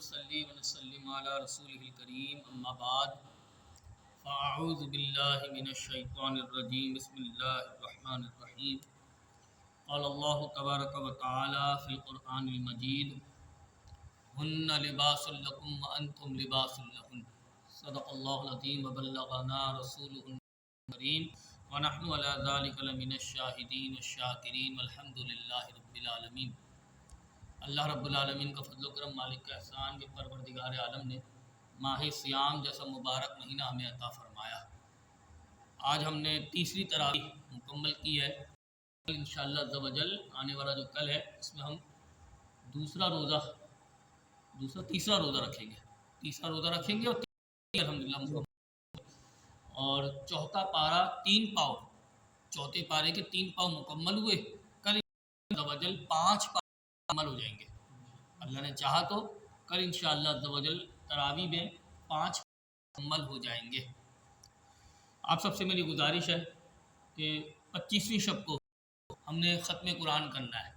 ونصلي ونسلم على رسوله الكريم اما بعد فاعوذ بالله من الشيطان الرجيم بسم الله الرحمن الرحيم قال الله تبارك وتعالى في القرآن المجيد هن لباس لكم وانتم لباس لهن صدق الله العظيم وبلغنا رسوله الكريم ونحن على ذلك لمن الشاهدين والشاكرين والحمد لله رب العالمين۔ اللہ رب العالمین کا فضل و کرم، مالک کا احسان کہ پروردگار عالم نے ماہ سیام جیسا مبارک مہینہ ہمیں عطا فرمایا۔ آج ہم نے تیسری تراویح مکمل کی ہے۔ انشاءاللہ عز و جل آنے والا جو کل ہے اس میں ہم تیسرا روزہ رکھیں گے اور الحمدللہ مکمل، اور چوتھا پارہ 3 پاؤ، چوتھے پارے کے 3 پاؤ مکمل ہوئے۔ کل عز و جل 5 پاؤ مکمل ہو جائیں گے، اللہ نے چاہا تو کل انشاءاللہ عز و جل تراویح میں 5 مکمل ہو جائیں گے۔ آپ سب سے میری گزارش ہے کہ 25ویں شب کو ہم نے ختم قرآن کرنا ہے۔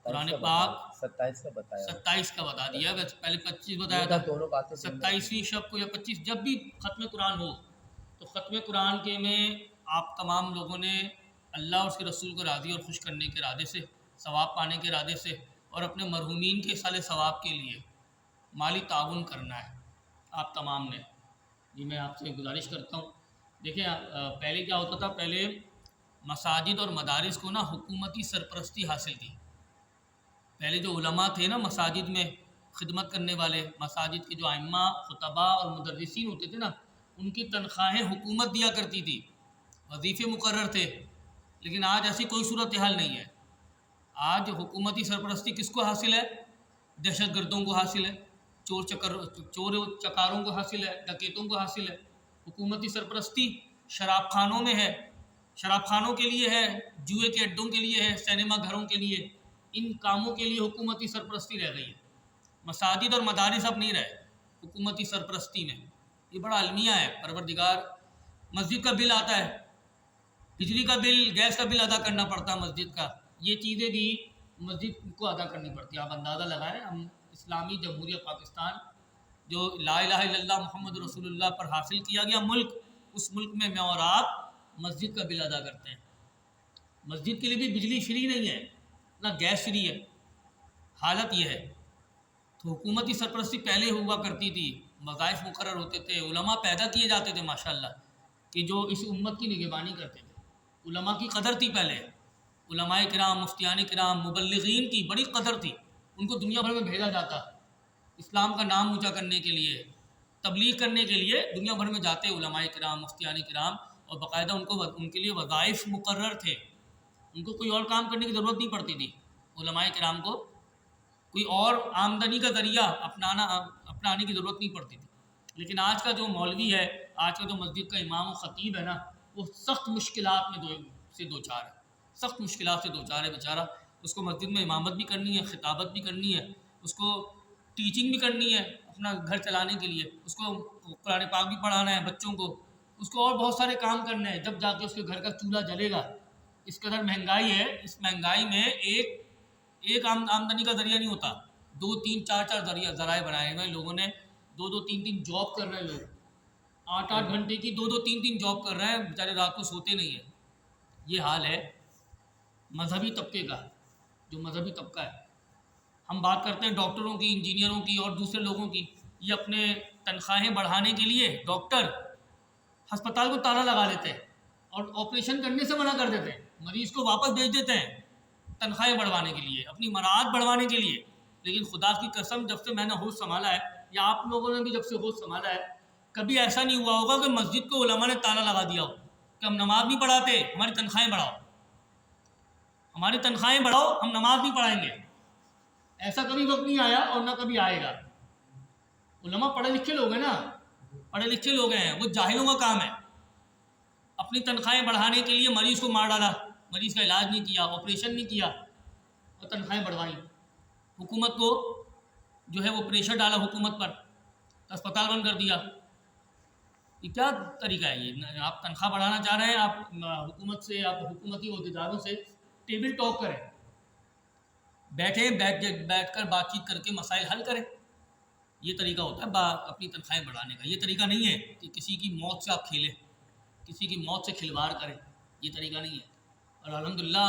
قرآن پاک 27 کا بتا دیا، پہلے 25 بتایا تھا۔ 27ویں شب کو یا 25 جب بھی ختم قرآن ہو تو ختم قرآن کے میں آپ تمام لوگوں نے اللہ اور اس کے رسول کو راضی اور خوش کرنے کے ارادے سے، ثواب پانے کے ارادے سے اور اپنے مرحومین کے سال ثواب کے لیے مالی تعاون کرنا ہے آپ تمام نے۔ جی میں آپ سے گزارش کرتا ہوں، دیکھیں پہلے کیا ہوتا تھا، پہلے مساجد اور مدارس کو نا حکومتی سرپرستی حاصل تھی۔ پہلے جو علماء تھے نا مساجد میں خدمت کرنے والے، مساجد کے جو ائمہ، خطبہ اور مدرسین ہوتے تھے نا، ان کی تنخواہیں حکومت دیا کرتی تھی، وظیفے مقرر تھے۔ لیکن آج ایسی کوئی صورتحال نہیں ہے۔ آج حکومتی سرپرستی کس کو حاصل ہے؟ دہشت گردوں کو حاصل ہے، چور چکاروں کو حاصل ہے، ڈکیتوں کو حاصل ہے۔ حکومتی سرپرستی شراب خانوں میں ہے، شراب خانوں کے لیے ہے، جوئے کے اڈوں کے لیے ہے، سینما گھروں کے لیے، ان کاموں کے لیے حکومتی سرپرستی رہ گئی ہے۔ مساجد اور مدارس اب نہیں رہے حکومتی سرپرستی میں۔ یہ بڑا المیہ ہے۔ پروردگار، مسجد کا بل آتا ہے، بجلی کا بل، گیس کا بل ادا کرنا پڑتا ہے مسجد کا، یہ چیزیں بھی مسجد کو ادا کرنی پڑتی ہے۔ آپ اندازہ لگائیں، ہم اسلامی جمہوریہ پاکستان جو لا الہ الا اللہ محمد رسول اللہ پر حاصل کیا گیا ملک، اس ملک میں اور آپ مسجد کا بل ادا کرتے ہیں۔ مسجد کے لیے بھی بجلی فری نہیں ہے، نہ گیس فری ہے۔ حالت یہ ہے۔ تو حکومتی سرپرستی پہلے ہوا کرتی تھی، وظائف مقرر ہوتے تھے، علماء پیدا کیے جاتے تھے ماشاءاللہ، کہ جو اس امت کی نگہبانی کرتے تھے۔ علماء کی قدر تھی پہلے، علماء کرام، مفتیان کرام، مبلغین کی بڑی قدر تھی۔ ان کو دنیا بھر میں بھیجا جاتا، اسلام کا نام اونچا کرنے کے لیے، تبلیغ کرنے کے لیے دنیا بھر میں جاتے علماء کرام، مفتیان کرام، اور باقاعدہ ان کے لیے وظائف مقرر تھے۔ ان کو کوئی اور کام کرنے کی ضرورت نہیں پڑتی تھی۔ علماء کرام کو کوئی اور آمدنی کا ذریعہ اپنانے کی ضرورت نہیں پڑتی تھی۔ لیکن آج کا جو مولوی ہے، آج کا جو مسجد کا امام و خطیب ہے نا، وہ سخت مشکلات میں دو چار ہے، سخت مشکلات سے دو چار ہے بیچارہ۔ اس کو مسجد میں امامت بھی کرنی ہے، خطابت بھی کرنی ہے، اس کو ٹیچنگ بھی کرنی ہے اپنا گھر چلانے کے لیے، اس کو قرآن پاک بھی پڑھانا ہے بچوں کو، اس کو اور بہت سارے کام کرنے ہیں، جب جا کے اس کے گھر کا چولہا جلے گا۔ اس قدر مہنگائی ہے، اس مہنگائی میں ایک آمدنی کا ذریعہ نہیں ہوتا، 2 3 4 ذرائع بنائے ہوئے لوگوں نے، 2 3 جاب کر رہے ہیں لوگ، 8 گھنٹے کی 2 3 جاب کر رہے ہیں بیچارے، رات کو سوتے نہیں ہیں۔ یہ حال ہے مذہبی طبقے کا، جو مذہبی طبقہ ہے۔ ہم بات کرتے ہیں ڈاکٹروں کی، انجینئروں کی اور دوسرے لوگوں کی، یہ اپنے تنخواہیں بڑھانے کے لیے ڈاکٹر ہسپتال کو تالا لگا لیتے ہیں اور آپریشن کرنے سے منع کر دیتے ہیں، مریض کو واپس بھیج دیتے ہیں تنخواہیں بڑھوانے کے لیے، اپنی مراعات بڑھوانے کے لیے۔ لیکن خدا کی قسم، جب سے میں نے ہوش سنبھالا ہے، یا آپ لوگوں نے بھی جب سے ہوش سنبھالا ہے، کبھی ایسا نہیں ہوا ہوگا کہ مسجد کو علماء نے تالا لگا دیا ہو کہ ہم نماز نہیں پڑھاتے، ہماری تنخواہیں بڑھاؤ، ہماری تنخواہیں بڑھاؤ، ہم نماز نہیں پڑھائیں گے۔ ایسا کبھی وقت نہیں آیا اور نہ کبھی آئے گا۔ علماء پڑھے لکھے لوگ ہیں نا، پڑھے لکھے لوگ ہیں، وہ جاہلوں کا کام ہے۔ اپنی تنخواہیں بڑھانے کے لیے مریض کو مار ڈالا، مریض کا علاج نہیں کیا، آپریشن نہیں کیا اور تنخواہیں بڑھوائیں۔ حکومت کو جو ہے وہ پریشر ڈالا حکومت پر، اسپتال بند کر دیا۔ یہ کیا طریقہ ہے؟ یہ آپ تنخواہ بڑھانا چاہ رہے ہیں، آپ حکومت سے، آپ حکومتی عہدیداروں سے ٹیبل ٹاک کریں، بیٹھ کر بات چیت کر کے مسائل حل کریں۔ یہ طریقہ ہوتا ہے اپنی تنخواہیں بڑھانے کا. یہ طریقہ نہیں ہے کہ کسی کی موت سے آپ کھیلیں، کسی کی موت سے کھلواڑ کریں، یہ طریقہ نہیں ہے. اور الحمدللہ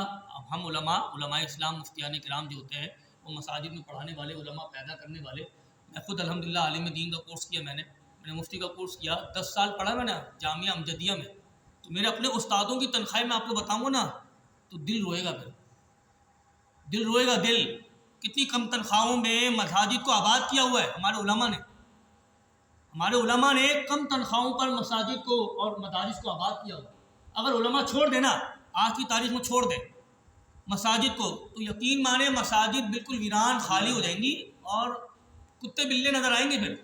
ہم علماء اسلام مفتیان کرام جو ہوتے ہیں وہ مساجد میں پڑھانے والے، علماء پیدا کرنے والے. میں خود الحمدللہ عالم دین کا کورس کیا، میں نے مفتی کا کورس کیا، 10 سال پڑھا میں نے جامعہ امجدیہ میں. تو میرے اپنے استادوں کی تنخواہیں میں آپ کو بتاؤں گا نا تو دل روئے گا، پھر دل روئے گا. کتنی کم تنخواہوں میں مساجد کو آباد کیا ہوا ہے ہمارے علماء نے کم تنخواہوں پر مساجد کو اور مدارس کو آباد کیا ہوا. اگر علماء چھوڑ دینا، آج کی تاریخ میں چھوڑ دیں مساجد کو، تو یقین مانے مساجد بالکل ویران خالی ہو جائیں گی اور کتے بلے نظر آئیں گے. پھر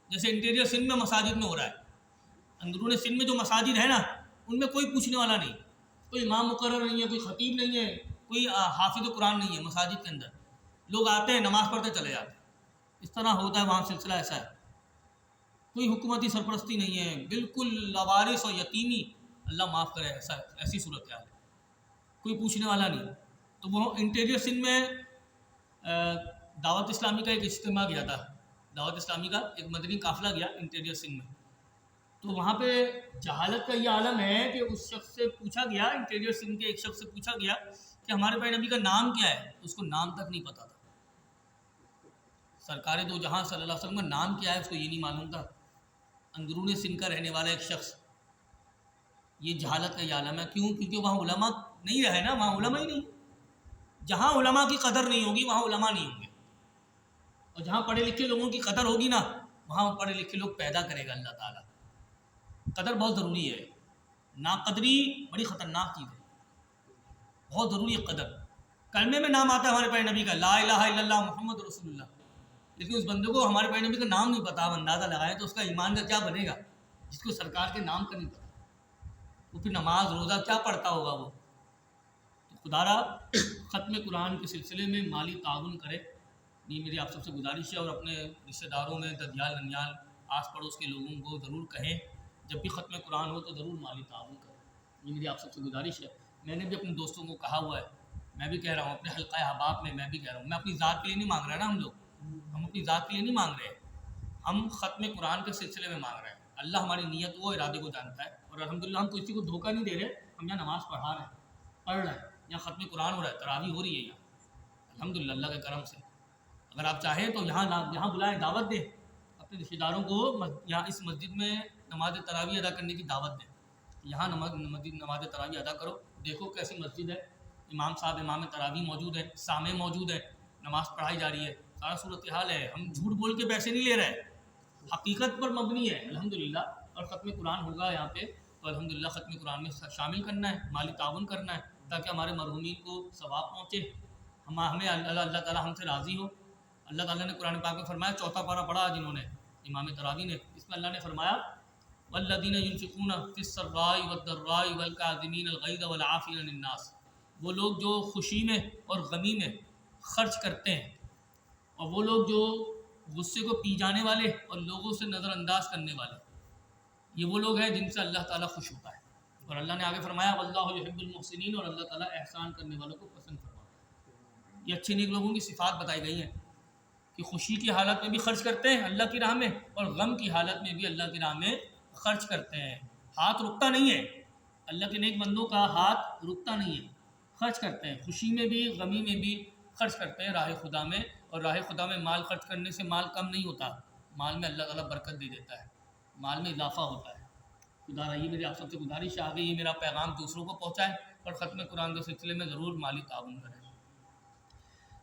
جیسے انٹیریئر سندھ میں مساجد میں ہو رہا ہے، اندرون سندھ میں جو مساجد ہے نا ان میں کوئی پوچھنے والا نہیں، کوئی امام مقرر نہیں ہے، کوئی خطیب نہیں ہے، کوئی حافظ قرآن نہیں ہے. مساجد کے اندر لوگ آتے ہیں، نماز پڑھتے چلے جاتے ہیں. اس طرح ہوتا ہے وہاں سلسلہ ایسا ہے. کوئی حکومتی سرپرستی نہیں ہے، بالکل لوارث اور یتیمی، اللہ معاف کرے، ایسی صورت ہے، کوئی پوچھنے والا نہیں. تو وہ انٹیریئر سندھ میں دعوت اسلامی کا ایک اجتماع گیا تھا، دعوت اسلامی کا ایک مدنی قافلہ گیا انٹیریئر سندھ میں. تو وہاں پہ جہالت کا یہ عالم ہے کہ اس شخص سے پوچھا گیا، انٹیریئر سندھ کے ایک شخص سے پوچھا گیا کہ ہمارے پیارے نبی کا نام کیا ہے. اس کو نام تک نہیں پتا تھا. سرکار دو جہاں صلی اللہ علیہ وسلم کا نام کیا ہے اس کو یہ نہیں معلوم تھا. اندرون سندھ کا رہنے والا ایک شخص. یہ جہالت کا یہ عالم ہے. کیوں؟ کیونکہ وہاں علماء نہیں رہے نا، وہاں علماء ہی نہیں. جہاں علماء کی قدر نہیں ہوگی وہاں علماء نہیں ہوں گے، اور جہاں پڑھے لکھے لوگوں کی قدر ہوگی نا وہاں پڑھے لکھے لوگ پیدا کرے گا اللہ تعالیٰ. قدر بہت ضروری ہے. ناقدری بڑی خطرناک چیز ہے، بہت ضروری ہے قدر. کلمے میں نام آتا ہے ہمارے پیارے نبی کا، لا الہ الا اللہ محمد رسول اللہ، لیکن اس بندے کو ہمارے پیارے نبی کا نام نہیں پتا. اب اندازہ لگائے تو اس کا ایمان کا کیا بنے گا جس کو سرکار کے نام کا نہیں پتا. وہ پھر نماز روزہ کیا پڑھتا ہوگا وہ. تو خدا را ختم قرآن کے سلسلے میں مالی تعاون کرے، یہ میری آپ سب سے گزارش ہے. اور اپنے رشتہ داروں میں ددیال ننیال آس پڑوس کے لوگوں کو ضرور کہیں جب بھی ختم قرآن ہو تو ضرور مالی تعاون کریں. یہ میری آپ سب سے گزارش ہے. میں نے بھی اپنے دوستوں کو کہا ہوا ہے، میں بھی کہہ رہا ہوں اپنے حلقہ احباب میں بھی کہہ رہا ہوں. میں اپنی ذات کے لیے نہیں مانگ رہا نا، ہم اپنی ذات کے لیے نہیں مانگ رہے، ہم ختم قرآن کے سلسلے میں مانگ رہے ہیں. اللہ ہماری نیت و ارادے کو جانتا ہے، اور الحمدللہ ہم کسی کو دھوکہ نہیں دے رہے. ہم یہاں نماز پڑھ رہے ہیں، یہاں ختم قرآن ہو رہا ہے، تراویح ہو رہی ہے یہاں الحمدللہ اللہ کے کرم سے. اگر آپ چاہیں تو یہاں بلائیں، دعوت دیں اپنے رشتہ داروں کو. یہاں اس مسجد میں نماز تراویح ادا کرنے کی دعوت دیں. یہاں نماز تراویح ادا کرو. دیکھو کیسی مسجد ہے، امام صاحب امام تراویح موجود ہے، سامع موجود ہے، نماز پڑھائی جا رہی ہے. سارا صورتحال ہے. ہم جھوٹ بول کے پیسے نہیں لے رہے، حقیقت پر مبنی ہے الحمدللہ. اور ختم قرآن ہوگا یہاں پہ تو الحمدللہ ختم قرآن میں شامل کرنا ہے، مالی تعاون کرنا ہے تاکہ ہمارے مرحومین کو ثواب پہنچے. ہمیں اللہ تعالیٰ ہم سے راضی ہو. اللہ تعالیٰ نے قرآن پاک میں فرمایا، چوتھا پارہ پڑھا جنہوں نے امام تراویح نے، اس میں اللہ نے فرمایا والذین ينفقون فی السراء والضراء والکاظمین الغیظ والعافین عن الناس. وہ لوگ جو خوشی میں اور غمی میں خرچ کرتے ہیں، اور وہ لوگ جو غصے کو پی جانے والے اور لوگوں سے نظر انداز کرنے والے، یہ وہ لوگ ہیں جن سے اللہ تعالیٰ خوش ہوتا ہے. اور اللہ نے آگے فرمایا واللہ یحب المحسنین، اور اللہ تعالیٰ احسان کرنے والوں کو پسند فرماتا ہے. یہ اچھے نیک لوگوں کی صفات بتائی گئی ہیں کہ خوشی کی حالت میں بھی خرچ کرتے ہیں اللہ کی راہ میں، اور غم کی حالت میں بھی اللہ کی راہ میں خرچ کرتے ہیں. ہاتھ رکتا نہیں ہے، اللہ کے نیک بندوں کا ہاتھ رکتا نہیں ہے، خرچ کرتے ہیں، خوشی میں بھی غمی میں بھی خرچ کرتے ہیں راہ خدا میں. اور راہ خدا میں مال خرچ کرنے سے مال کم نہیں ہوتا، مال میں اللہ تعالیٰ برکت دے دیتا ہے، مال میں اضافہ ہوتا ہے. خدا رہی میری آپ سب سے گزارش ہے، آگے یہ میرا پیغام دوسروں کو پہنچائے اور ختم قرآن کے سلسلے میں ضرور مالی تعاون کریں.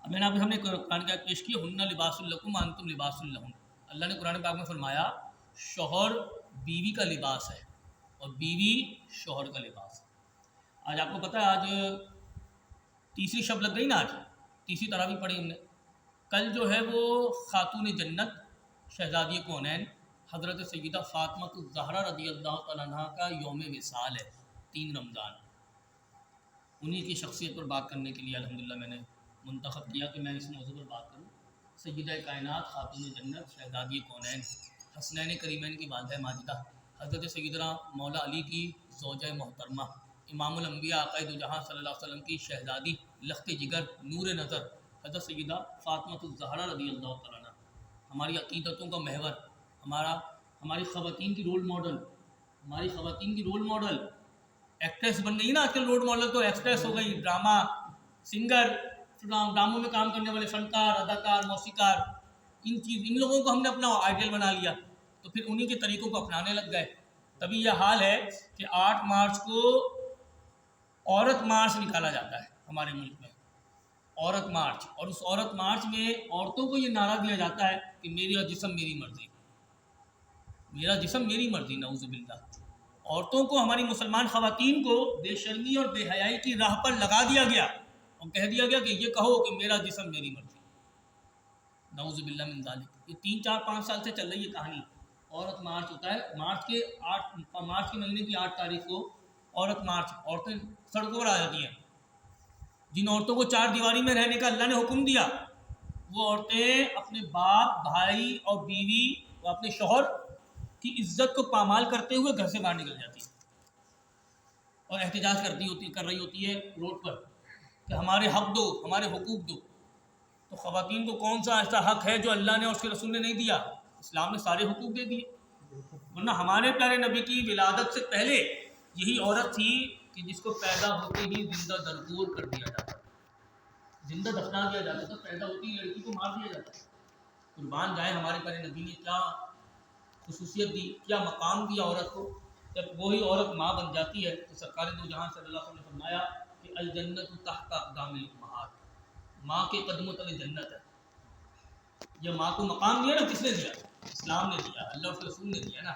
اب ہم نے قرآن کی آیت پیش کی، ہن لباس لکم وانتم لباس لہن. اللہ نے قرآن پاک میں فرمایا شوہر بیوی کا لباس ہے اور بیوی شوہر کا لباس ہے. آج آپ کو پتہ ہے آج تیسری شب لگ گئی نا، آج تیسری تراویح پڑھی ہم نے. کل جو ہے وہ خاتون جنت شہزادی کونین حضرت سیدہ فاطمہ الزہرا رضی اللہ تعالیٰ عنہ کا یوم وصال ہے، 3 رمضان. انہی کی شخصیت پر بات کرنے کے لیے الحمدللہ میں نے منتخب کیا کہ میں اس موضوع پر بات کروں. سیدہ کائنات خاتون جنت شہزادی کونین حسنین کریمین کی والدہ ماجدہ حضرت سیدنا مولا علی کی زوجہ محترمہ امام الانبیاء آقا دو جہاں صلی اللہ علیہ وسلم کی شہزادی لخت جگر نور نظر حضرت سیدہ فاطمہ الزہرا رضی اللہ تعالیٰ عنہ. ہماری عقیدتوں کا محور، ہماری خواتین کی رول ماڈل، ہماری خواتین کی رول ماڈل ایکٹریس بن گئی نا آج کل. رول ماڈل تو ایکٹریس ہو گئی، ڈرامہ سنگر، ڈراموں میں کام کرنے والے فنکار، اداکار، موسیقار، ان لوگوں کو ہم نے اپنا آئیڈیل بنا لیا، تو پھر انہی کے طریقوں کو اپنانے لگ گئے. تبھی یہ حال ہے کہ 8 مارچ کو عورت مارچ نکالا جاتا ہے ہمارے ملک میں، عورت مارچ. اور اس عورت مارچ میں عورتوں کو یہ نعرہ دیا جاتا ہے کہ میرا جسم میری مرضی، میرا جسم میری مرضی. نعوذ باللہ. عورتوں کو، ہماری مسلمان خواتین کو بے شرمی اور بے حیائی کی راہ پر لگا دیا گیا اور کہہ دیا گیا کہ یہ کہو کہ میرا جسم میری مرضی. نعوذ باللہ من ذالک. یہ 3 4 5 سال سے چل رہی ہے کہانی. عورت مارچ ہوتا ہے مارچ کے مہینے کی 8 تاریخ کو عورت مارچ. عورتیں سڑکوں پر آ جاتی ہیں. جن عورتوں کو 4 دیواری میں رہنے کا اللہ نے حکم دیا، وہ عورتیں اپنے باپ، بھائی اور بیوی اور اپنے شوہر کی عزت کو پامال کرتے ہوئے گھر سے باہر نکل جاتی ہیں اور احتجاج کر رہی ہوتی ہے روڈ پر کہ ہمارے حق دو، ہمارے حقوق دو. تو خواتین کو کون سا ایسا حق ہے جو اللہ نے اور اس کے رسول نے نہیں دیا؟ اسلام نے سارے حقوق دے دیے. ورنہ ہمارے پیارے نبی کی ولادت سے پہلے یہی عورت تھی کہ جس کو پیدا ہوتے ہی زندہ درگور کر دیا جاتا تھا، زندہ دفنا دیا جاتا تھا. پیدا ہوتی ہی لڑکی کو مار دیا جاتا تھا. قربان جائے ہمارے پیارے نبی نے کیا خصوصیت دی، کیا مقام دیا عورت کو. جب وہی عورت ماں بن جاتی ہے تو سرکار دو جہاں صلی اللہ علیہ وسلم نے فرمایا کہ الجنت تحت اقدام الامہات، ماں کے قدموں تلے جنت ہے. یہ ماں کو مقام دیا نا، کس نے دیا؟ اسلام نے دیا، اللہ اور رسول نے دیا نا.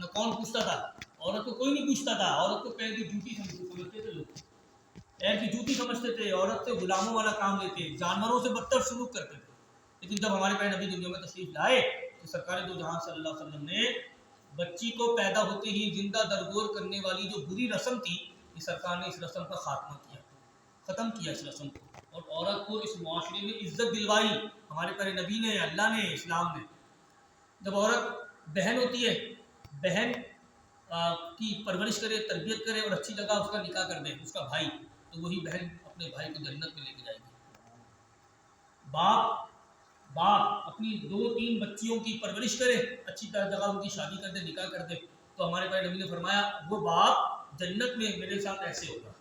کون پوچھتا تھا؟ عورت کو کوئی نہیں پوچھتا تھا. عورت کو پیر کی جوتی سمجھتے تھے لوگ، پیر کی جوتی سمجھتے تھے. عورت سے غلاموں والا کام لیتے، جانوروں سے بدتر سلوک کرتے تھے. لیکن جب ہمارے پیارے نبی دنیا میں تشریف لائے تو سرکار دو جہاں صلی اللہ علیہ وسلم نے بچی کو پیدا ہوتے ہی زندہ درگور کرنے والی جو بری رسم تھی، اس سرکار نے اس رسم کا خاتمہ کیا، ختم کیا اس رسم کو، اور عورت کو اس معاشرے میں عزت دلوائی. ہمارے پیارے نبی نے، اللہ نے، اسلام نے. جب عورت بہن ہوتی ہے، بہن کی پرورش کرے، تربیت کرے اور اچھی جگہ اس کا نکاح کر دے اس کا بھائی، تو وہی بہن اپنے بھائی کو جنت میں لے کے جائے گی. باپ اپنی 2 3 بچیوں کی پرورش کرے، اچھی جگہ ان کی شادی کر دے، نکاح کر دے، تو ہمارے پیارے نبی نے فرمایا وہ باپ جنت میں میرے ساتھ ایسے ہوگا،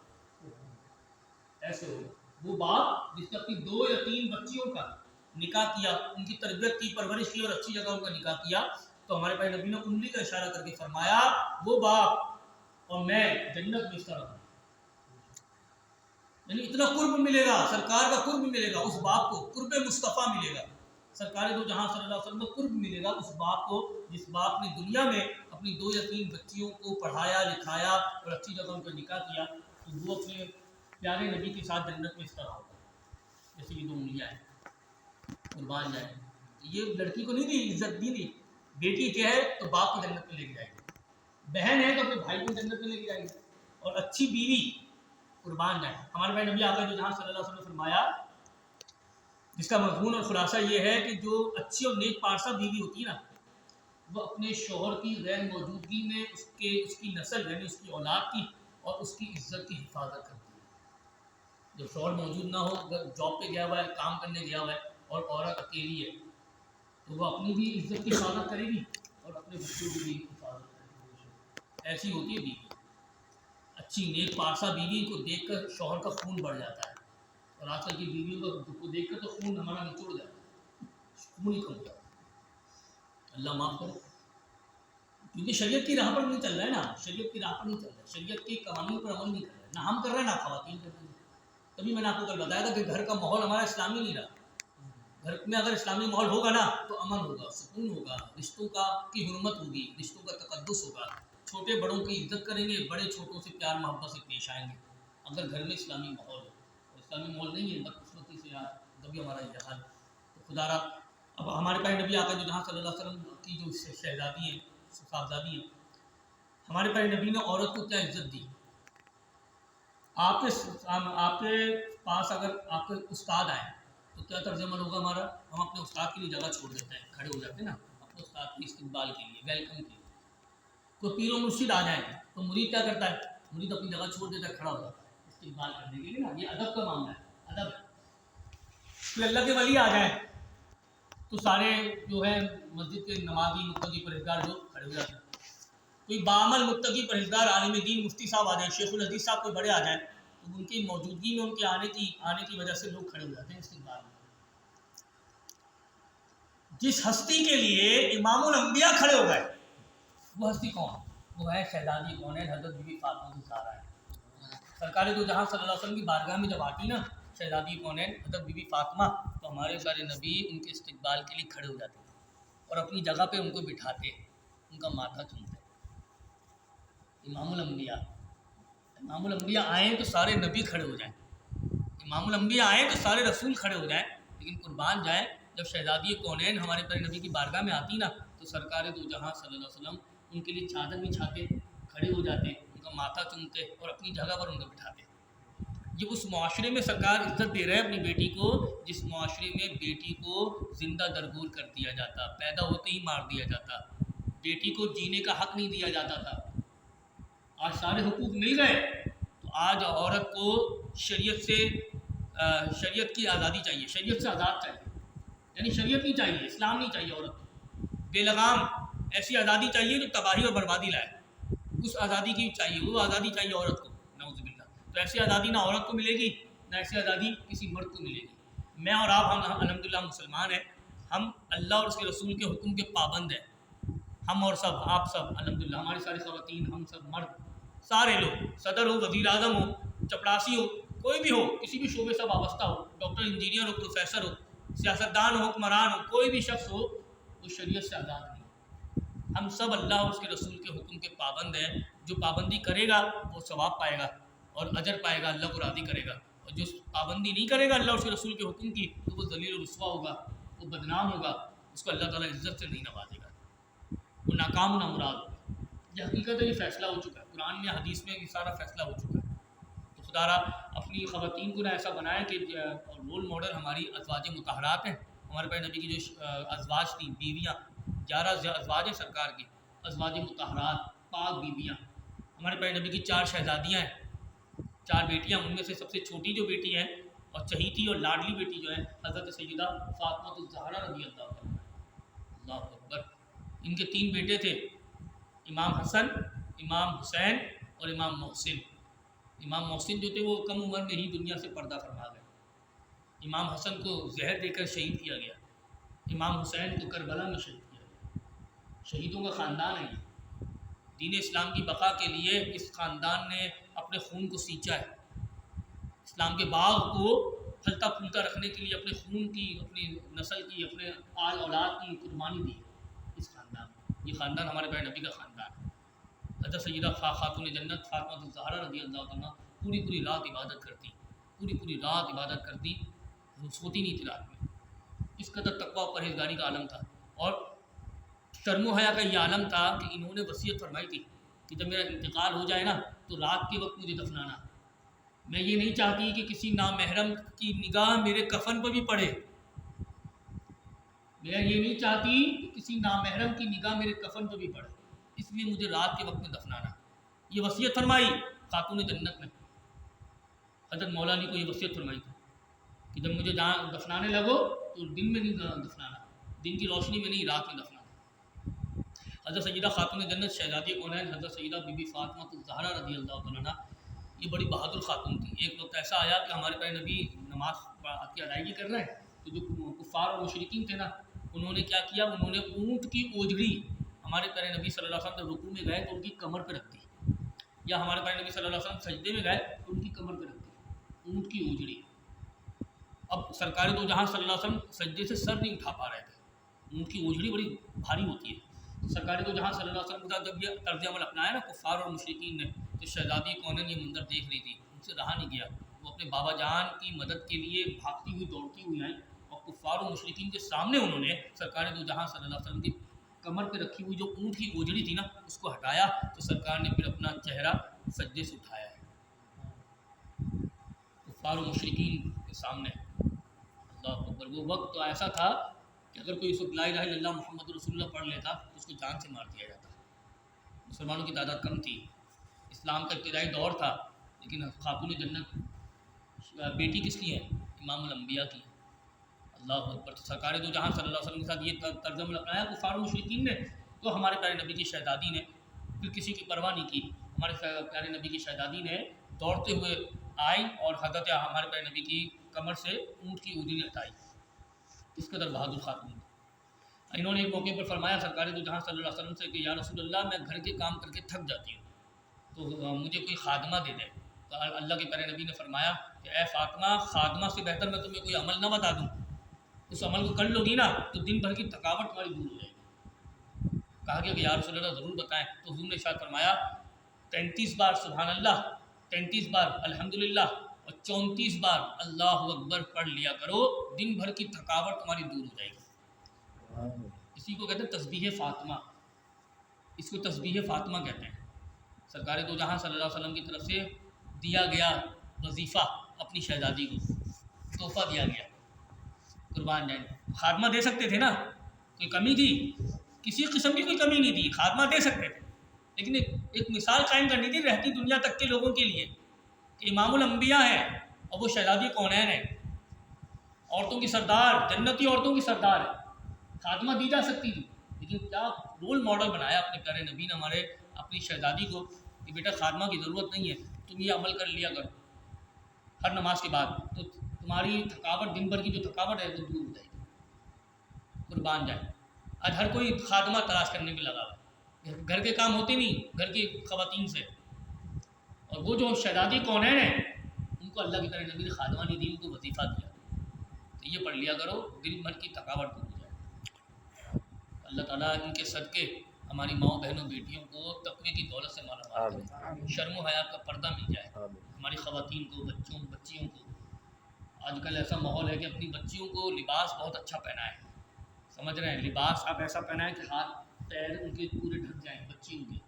ایسے ہوگا. وہ باپ جس نے اپنی 2 یا 3 بچیوں کا نکاح کیا، ان کی تربیت کی، پرورش کی اور اچھی جگہ ان کا نکاح کیا، تو ہمارے پیارے نبی نے انگلی کا اشارہ کر کے فرمایا وہ باپ اور میں جنت میں اس طرح ہوں. یعنی اتنا قرب ملے گا، سرکار کا قرب ملے گا اس باپ کو، قرب مصطفیٰ ملے گا. سرکار دو جہاں صلی اللہ علیہ وسلم کو قرب ملے گا اس باپ کو جس باپ نے دنیا میں اپنی 2 یا 3 بچیوں کو پڑھایا، لکھایا اور اچھی جگہ ان کا نکاح کیا. تو وہ اپنے پیارے نبی کے ساتھ جنت میں اس طرح ہوگا. جیسے یہ 2 انگلیاں ہیں، قربان جائیں. یہ لڑکی کو نہیں دی، عزت دی. بیٹی کیا ہے تو باپ کو جنت میں لے کے جائے گی، بہن ہے تو اپنے بھائی کو جنت میں لے کے جائے گی، اور اچھی بیوی. قربان جائیں. ہمارے بھائی نبی آقا جو جہاں صلی اللہ علیہ وسلم نے فرمایا، جس کا مضمون اور خلاصہ یہ ہے کہ جو اچھی اور نیک پارسا بیوی ہوتی ہے نا، وہ اپنے شوہر کی غیر موجودگی میں اس کی نسل یعنی اس کی اولاد کی اور اس کی عزت کی حفاظت کرتی ہے. جب شوہر موجود نہ ہو، اگر جاب پہ گیا ہوا ہے، کام کرنے گیا ہوا ہے اور عورت اکیلی ہے، تو وہ اپنی بھی عزت کی حفاظت کرے گی اور اپنے بچوں کی بھی حفاظت کرے گی. ایسی ہوتی ہے بیوی. اچھی نیک پارسا بیوی کو دیکھ کر شوہر کا خون بڑھ جاتا ہے، اور آج کل کی بیویوں کو دیکھ کر تو خون ہمارا نچوڑ جاتا ہے، خون ہی کم جاتا ہے. اللہ معاف کرے. کیونکہ شریعت کی راہ پر نہیں چل رہا ہے نا، شریعت کی راہ پر نہیں چل رہا ہے، شریعت کے قوانین پر عمل نہیں کر رہے ہیں. نہ ہم کر رہے ہیں نہ خواتین کر رہی ہیں. تبھی میں نے آپ کو کل بتایا تھا کہ گھر کا ماحول ہمارا اسلامی نہیں رہا. گھر میں اگر اسلامی ماحول ہوگا نا تو امن ہوگا، سکون ہوگا، رشتوں کی حرمت ہوگی، رشتوں کا تقدس ہوگا، چھوٹے بڑوں کی عزت کریں گے، بڑے چھوٹوں سے پیار محبت سے پیش آئیں گے. اگر گھر میں اسلامی ماحول ہے، اسلامی ماحول نہیں ہے، بدقسمتی سے یار تبھی ہمارا یہ حال. تو خدا را اب ہمارے پیارے نبی آقا جو جہاں صلی اللہ علیہ وسلم کی جو شہزادی ہیں، صاحبزادی ہیں، ہمارے پیارے نبی نے عورت کو کیا عزت دی. آپ کے پاس اگر آپ کے استاد آئیں تو کیا طرز عمل ہوگا ہمارا؟ ہم اپنے استاد کے لیے جگہ چھوڑ دیتے ہیں، کھڑے ہو جاتے ہیں نا اپنے استاد کے استقبال کے لیے، ویلکم کے لیے. کوئی پیر و مرشد آ جائیں تو مرید کیا کرتا ہے؟ مرید اپنی جگہ چھوڑ دیتا ہے، کھڑا ہو جاتا ہے استقبال کرنے کے لیے نا. یہ ادب کا معاملہ ہے، ادب ہے. کوئی اللہ کے ولی آ جائیں تو سارے جو ہے مسجد کے نمازی متقی پرہیزگار جو کھڑے ہو جاتے ہیں. کوئی بعمل متقی پرہیزگار عالم دین مفتی صاحب آ جائیں، شیخ الحدیث صاحب کوئی بڑے آ جائیں، تو ان کی موجودگی میں ان کے آنے کی وجہ سے لوگ کھڑے ہو جاتے ہیں استقبال میں. جس ہستی کے لیے امام الانبیاء کھڑے ہو گئے، وہ ہستی کون؟ وہ ہے شہزادی کونین حضرت بی بی فاطمہ الزہرا ہے. سرکار دو جہاں صلی اللہ علیہ وسلم کی بارگاہ میں جب آتی نا شہزادی کونین حضرت بی بی فاطمہ، تو ہمارے سارے نبی ان کے استقبال کے لیے کھڑے ہو جاتے اور اپنی جگہ پہ ان کو بٹھاتے، ان کا ماتھا چومتے. امام الانبیاء آئیں تو سارے نبی کھڑے ہو جائیں، امام الانبیاء آئیں تو سارے رسول کھڑے ہو جائیں، لیکن قربان جائیں جب شہزادی کونین ہمارے پیارے نبی کی بارگاہ میں آتی نا تو سرکار دو جہاں صلی اللہ علیہ وسلم ان کے لیے چادر بچھاتے، کھڑے ہو جاتے، ان کا ماتھا چومتے اور اپنی جگہ پر ان کو بٹھاتے. یہ اس معاشرے میں سرکار عزت دے رہے ہیں اپنی بیٹی کو جس معاشرے میں بیٹی کو زندہ درگور کر دیا جاتا، پیدا ہوتے ہی مار دیا جاتا، بیٹی کو جینے کا حق نہیں دیا جاتا تھا. آج سارے حقوق مل گئے تو آج عورت کو شریعت کی آزادی چاہیے، شریعت سے آزاد چاہیے، یعنی شریعت نہیں چاہیے، اسلام نہیں چاہیے عورت کو، بے لگام ایسی آزادی چاہیے جو تباہی اور بربادی لائے، اس آزادی کی چاہیے، وہ آزادی چاہیے عورت کو. نعوذ باللہ. تو ایسی آزادی نہ عورت کو ملے گی نہ ایسی آزادی کسی مرد کو ملے گی. میں اور آپ ہم الحمدللہ مسلمان ہیں، ہم اللہ اور اس کے رسول کے حکم کے پابند ہیں، ہم اور سب، آپ سب الحمدللہ، ہماری ساری خواتین، ہم سب مرد، سارے لوگ، صدر ہو، وزیر اعظم ہو، چپڑاسی ہو، کوئی بھی ہو، کسی بھی شعبے سے وابستہ ہو، ڈاکٹر، انجینئر ہو، پروفیسر ہو، سیاستدان ہو، حکمران ہو، کوئی بھی شخص ہو، وہ شریعت سے آزاد نہیں. ہم سب اللہ اور اس کے رسول کے حکم کے پابند ہیں. جو پابندی کرے گا وہ ثواب پائے گا اور اجر پائے گا، اللہ کو راضی کرے گا، اور جو پابندی نہیں کرے گا اللہ اور اس کے رسول کے حکم کی تو وہ ذلیل و رسوا ہوگا، وہ بدنام ہوگا، اس کو اللہ تعالیٰ عزت سے نہیں نوازے گا، وہ ناکام و نامراد ہوگا. یہ حقیقت ہے، یہ فیصلہ ہو چکا ہے، قرآن میں حدیث میں یہ سارا فیصلہ ہو چکا ہے. تو خدا را اپنی خواتین کو نہ ایسا بنائے کہ رول ماڈل ہماری ازواج مطہرات ہیں. ہمارے پاس نبی کی جو ازواج تھیں، بیویاں، 11 ازواج ہیں سرکار کی، ازواج مطہرات، پاک بیویاں. ہمارے پاس نبی کی 4 شہزادیاں ہیں، 4 بیٹیاں، ان میں سے سب سے چھوٹی جو بیٹی ہے اور چہیتی اور لاڈلی بیٹی جو ہے حضرت سیدہ فاطمہ الزہرا رضی اللہ عنہا. اللہ اکبر. ان کے 3 بیٹے تھے، امام حسن، امام حسین اور امام محسن. امام محسن جو تھے وہ کم عمر میں ہی دنیا سے پردہ فرما گئے. امام حسن کو زہر دے کر شہید کیا گیا، امام حسین کو کربلا میں شہید کیا گیا. شہیدوں کا خاندان ہے یہ. دین اسلام کی بقا کے لیے اس خاندان نے اپنے خون کو سینچا ہے، اسلام کے باغ کو پھلتا پھولتا رکھنے کے لیے اپنے خون کی، اپنی نسل کی، اپنے آل اولاد کی قربانی دی اس خاندان. یہ خاندان ہمارے بھائی نبی کا خاندان ہے. حضرت سیدہ خاتون جنت فاطمہ الزہرا رضی اللہ عنہ پوری رات عبادت کرتی، پوری رات عبادت کرتی، سوتی نہیں تھی رات میں. اس قدر تقویٰ و پرہیزگاری کا عالم تھا، اور شرم و حیا کا یہ عالم تھا کہ انہوں نے وصیت فرمائی تھی کہ جب میرا انتقال ہو جائے نا تو رات کے وقت مجھے دفنانا. میں یہ نہیں چاہتی کہ کسی نامحرم کی نگاہ میرے کفن پر بھی پڑے، میں یہ نہیں چاہتی کہ کسی نامحرم کی نگاہ میرے کفن پر بھی پڑے، اس لیے مجھے رات کے وقت میں دفنانا. یہ وصیت فرمائی خاتون جنت نے. حضرت مولا علی کو یہ وصیت فرمائی تھی کہ جب مجھے جہاں دفنانے لگو تو دن میں نہیں دفنانا، دن کی روشنی میں نہیں، رات میں دفنانا. حضرت سیدہ خاتون جنت شہزادی کونین حضرت سیدہ بی بی فاطمہ الزہرا رضی اللہ عنہا یہ بڑی بہادر خاتون تھی. ایک وقت ایسا آیا کہ ہمارے پیارے نبی نماز کی ادائیگی کر رہے ہیں تو جو کفار اور مشرکین تھے نا، انہوں نے کیا کیا، انہوں نے اونٹ کی اوجڑی ہمارے پیارے نبی صلی اللہ علیہ وسلم جب رکوع میں گئے تو ان کی کمر پہ رکھ دی، یا ہمارے پیارے نبی صلی اللہ علیہ وسلم سجدے میں گئے تو ان کی کمر پہ رکھ دی اونٹ کی اوجڑی. اب سرکار دو جہاں صلی اللہ علیہ وسلم سجدے سے سر نہیں اٹھا پا رہے تھے، اونٹ کی اوجڑی بڑی بھاری ہوتی ہے. سرکار دو جہاں صلی اللہ علیہ وسلم کا جب یہ طرز عمل اپنایا نا کفار اور مشرکین نے، تو شہزادی کونین یہ منظر دیکھ رہی تھی، ان سے رہا نہیں گیا. وہ اپنے بابا جان کی مدد کے لیے بھاگتی ہوئی دوڑتی ہوئی آئیں اور کفار و مشرکین کے سامنے انہوں نے سرکار دو جہاں صلی اللہ علیہ وسلم کی کمر پہ رکھی ہوئی جو اونٹ کی اوجڑی تھی نا اس کو ہٹایا، تو سرکار نے پھر اپنا چہرہ سجدے سے اٹھایا ہے کفار و مشرکین کے سامنے. اللہ اکبر. وہ وقت تو ایسا تھا کہ اگر کوئی اس وقت لا الہ الا اللہ محمد رسول اللہ پڑھ لیتا تو اس کو جان سے مار دیا جاتا. مسلمانوں کی تعداد کم تھی، اسلام کا ابتدائی دور تھا، لیکن خاتون جنت بیٹی کس کی ہے؟ امام الانبیاء کی. اللہ اکبر۔ سرکار دو جہاں صلی اللہ علیہ وسلم کے ساتھ یہ ترجمہ لگایا کفار و مشرکین نے، تو ہمارے پیارے نبی کی شہزادی نے پھر کسی کی پرواہ نہیں کی۔ ہمارے پیارے نبی کی شہزادی نے دوڑتے ہوئے آئی اور حضرت ہمارے پیارے نبی کی کمر سے اونٹ کی اودھی ہٹائی۔ اس قدر بہادر خاتون تھی۔ انہوں نے ایک موقع پر فرمایا سرکار دو جہاں صلی اللہ علیہ وسلم سے کہ یا رسول اللہ، میں گھر کے کام کر کے تھک جاتی ہوں، تو مجھے کوئی خادمہ دے دے۔ تو اللہ کے پیارے نبی نے فرمایا کہ اے فاطمہ، خادمہ سے بہتر میں تمہیں کوئی عمل نہ بتا دوں، اس عمل کو کر لو گی نا تو دن بھر کی تھکاوٹ تمہاری دور ہو جائے گی۔ کہا گیا کہ یا رسول اللہ ضرور بتائیں، تو حضور نے ارشاد فرمایا 33 بار سبحان اللہ، 33 بار الحمدللہ اور 34 بار اللہ اکبر پڑھ لیا کرو، دن بھر کی تھکاوٹ تمہاری دور ہو جائے گی۔ اسی کو کہتے ہیں تسبیح فاطمہ، اس کو تسبیح فاطمہ کہتے ہیں۔ سرکار دو جہاں صلی اللہ علیہ وسلم کی طرف سے دیا گیا وظیفہ اپنی شہزادی کو تحفہ دیا گیا، قربان جائیں۔ خادمہ دے سکتے تھے نا، کوئی کمی تھی؟ کسی قسم کی کوئی کمی نہیں تھی، خادمہ دے سکتے تھے، لیکن ایک مثال قائم کرنی تھی رہتی دنیا تک کے لوگوں کے لیے کہ امام الانبیاء ہیں اور وہ شہزادی کونین ہیں، عورتوں کی سردار، جنتی عورتوں کی سردار ہے، خادمہ دی جا سکتی تھی، لیکن کیا رول ماڈل بنایا اپنے پیارے نبی نے ہمارے اپنی شہزادی کو کہ بیٹا خادمہ کی ضرورت نہیں ہے، تم یہ عمل کر لیا کرو ہر نماز کے بعد، تو تمہاری تھکاوٹ، دن بھر کی جو تھکاوٹ ہے وہ دور ہو جائے گی۔ قربان جائے، آج ہر کوئی خادمہ تلاش کرنے میں لگا ہوا، گھر کے کام ہوتے نہیں گھر کی خواتین سے، اور وہ جو شہزادی کونین ہیں ان کو اللہ کے پیارے نبی نے خادمہ نہیں دی، ان کو وظیفہ دیا، تو یہ پڑھ لیا کرو، دن بھر کی تھکاوٹ دور ہو جائے۔ اللہ تعالیٰ ان کے صدقے ہماری ماؤں بہنوں بیٹیوں کو تقوی کی دولت سے مالا مال کرے، شرم و حیا کا پردہ مل جائے ہماری خواتین کو، بچیوں کو۔ آج کل ایسا ماحول ہے کہ اپنی بچیوں کو لباس بہت اچھا پہنائیں، سمجھ رہے ہیں، لباس آپ ایسا پہنائیں کہ ہاتھ پیر ان کے پورے ڈھک جائیں بچیوں کے۔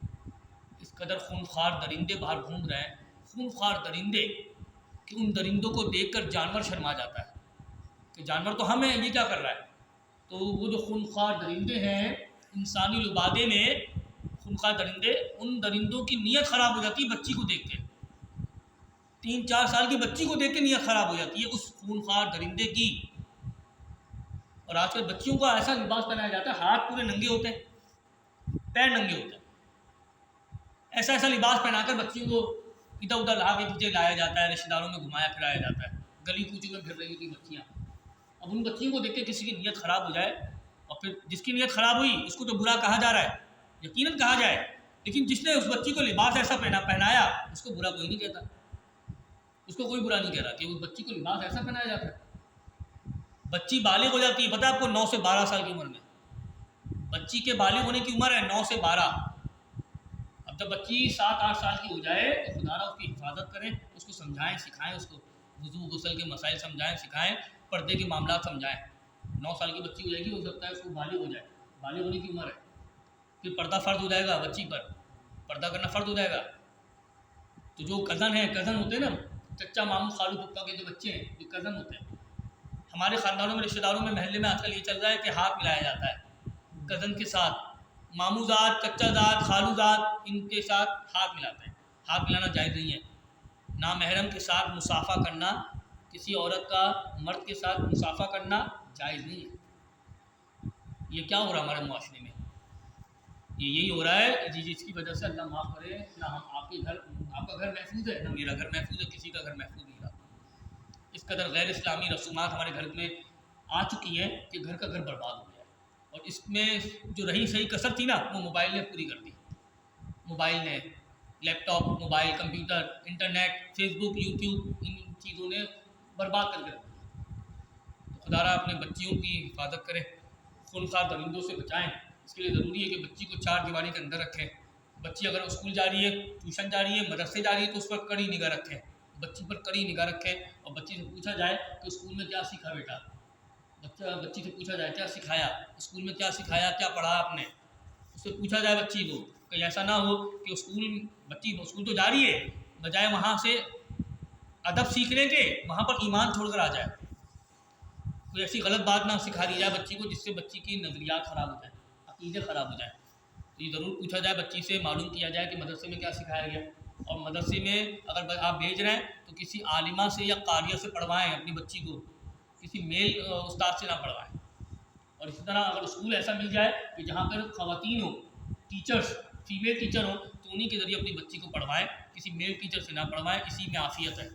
اس قدر خونخوار درندے باہر گھوم رہے ہیں، خونخوار درندے کہ ان درندوں کو دیکھ کر جانور شرما جاتا ہے کہ جانور تو ہم ہیں، یہ کیا کر رہا ہے؟ تو وہ جو خونخوار درندے ہیں انسانی لبادے میں، خونخوار درندے، ان درندوں کی نیت خراب ہو جاتی ہے بچی کو دیکھ کے، 3-4 سال کی بچی کو دیکھ کے نیت خراب ہو جاتی ہے اس خونخوار درندے کی۔ اور آج کل بچیوں کو ایسا لباس پہنایا جاتا ہے، ہاتھ پورے ننگے ہوتے ہیں، پیر ننگے ہوتے ہیں، ایسا لباس پہنا کر بچیوں کو ادھر ادھر لا کے پیچھے لایا جاتا ہے، رشتہ داروں میں گھمایا پھرایا جاتا ہے، گلی کوچوں میں پھر رہی ہوتی بچیاں۔ اب ان بچیوں کو دیکھ کے کسی کی نیت خراب ہو جائے، اور پھر جس کی نیت خراب ہوئی اس کو تو برا کہا جا رہا ہے، یقیناً کہا جائے، لیکن جس نے اس بچی کو لباس ایسا پہنایا اس کو برا کوئی نہیں کہتا، اس کو کوئی برا نہیں کہہ رہا کہ اس بچی کو لباس ایسا پہنایا جاتا ہے۔ بچی بالغ ہو جاتی ہے، پتہ ہے آپ کو 9 سے 12 سال کی عمر میں، بچی کے بالغ ہونے کی عمر ہے 9 سے 12۔ اب جب بچی 7-8 سال کی ہو جائے تو خدا را اس کی حفاظت کریں، اس کو سمجھائیں سکھائیں، اس کو وضو غسل کے مسائل سمجھائیں سکھائیں، پردے کے معاملات سمجھائیں۔ 9 سال کی بچی ہو جائے گی، ہو سکتا ہے اس کو بالغ ہو جائے، بالغ ہونے کی عمر ہے، پھر پردہ فرض ہو جائے گا بچی پر، پردہ کرنا فرض ہو جائے گا۔ تو جو کزن ہوتے ہیں نا، چچا ماموں خالو پھپھا کے جو بچے ہیں، جو کزن ہوتے ہیں، ہمارے خاندانوں میں، رشتہ داروں میں، محلے میں آج کل یہ چل رہا ہے کہ ہاتھ ملایا جاتا ہے کزن کے ساتھ، ماموں زاد، چچا زاد، خالو زاد، ان کے ساتھ ہاتھ ملاتے ہیں۔ ہاتھ ملانا جائز نہیں ہے، نامحرم کے ساتھ مصافحہ کرنا، کسی عورت کا مرد کے ساتھ مصافحہ کرنا جائز نہیں ہے۔ یہ کیا ہو رہا ہے ہمارے معاشرے میں؟ یہی ہو رہا ہے جس کی وجہ سے اللہ معاف کرے، نہ آپ کا گھر محفوظ ہے، نہ میرا گھر محفوظ ہے، کسی کا گھر محفوظ نہیں رہا۔ اس قدر غیر اسلامی رسومات ہمارے گھر میں آ چکی ہیں کہ گھر کا گھر برباد ہو گیا ہے، اور اس میں جو رہی صحیح کسر تھی نا، وہ موبائل نے پوری کر دی۔ موبائل نے، laptop, mobile, computer, internet, Facebook, YouTube, ان چیزوں نے برباد کر کے رکھ دیا۔ تو خدا را اپنے بچیوں کی حفاظت کرے، خونخوار درندوں سے بچائیں۔ اس کے لیے ضروری ہے کہ بچی کو 4 دیواری کے اندر رکھیں۔ بچی اگر اسکول جا رہی ہے، ٹیوشن جا رہی ہے، مدرسے جا رہی ہے، تو اس پر کڑی نگاہ رکھیں، بچی پر کڑی نگاہ رکھیں، اور بچی سے پوچھا جائے کہ اسکول میں کیا سیکھا بیٹا، بچی سے پوچھا جائے کیا سکھایا اسکول میں، کیا سکھایا، کیا پڑھا آپ نے، اس سے پوچھا جائے بچی کو، کہ ایسا نہ ہو کہ بچی اسکول تو جا رہی ہے، بجائے وہاں سے ادب سیکھنے کے وہاں پر ایمان چھوڑ کر آ جائے، کوئی ایسی غلط بات نہ سکھا دی جائے بچی کو جس سے بچی کی نظریات خراب ہو جائیں، عقیدے خراب ہو جائیں۔ تو یہ ضرور پوچھا جائے بچی سے، معلوم کیا جائے کہ مدرسے میں کیا سکھایا گیا، اور مدرسے میں اگر آپ بھیج رہے ہیں تو کسی عالمہ سے یا قاریہ سے پڑھوائیں اپنی بچی کو، کسی میل استاد سے نہ پڑھوائیں. اور اسی طرح اگر اسکول ایسا مل جائے کہ جہاں پر خواتین ہوں، ٹیچرس فیمیل ٹیچر ہوں، تو انہی کے ذریعے اپنی بچی کو پڑھوائیں، کسی میل ٹیچر سے نہ پڑھوائیں. اسی میں عافیت ہے،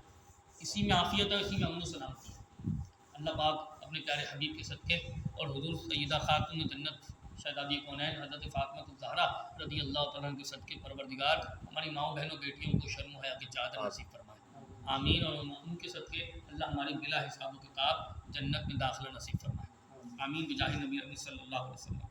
اسی میں عافیت ہے، اسی میں امن و سلامتی ہے. اللہ پاک اپنے پیارے حبیب کے صدقے اور حضور سیدہ خاتون جنت شہزادی کونین حضرت فاطمہ الزہرا رضی اللہ تعالیٰ عنہ کے صدقے پروردگار ہماری ماؤں بہنوں بیٹیوں کو شرم و حیا کی چادر نصیب فرمائے. آمین. اور ان کے صدقے اللہ ہمارے بلا حساب و کتاب جنت میں داخلہ نصیب فرمائے. آمین بجاہ نبی صلی اللہ علیہ وسلم.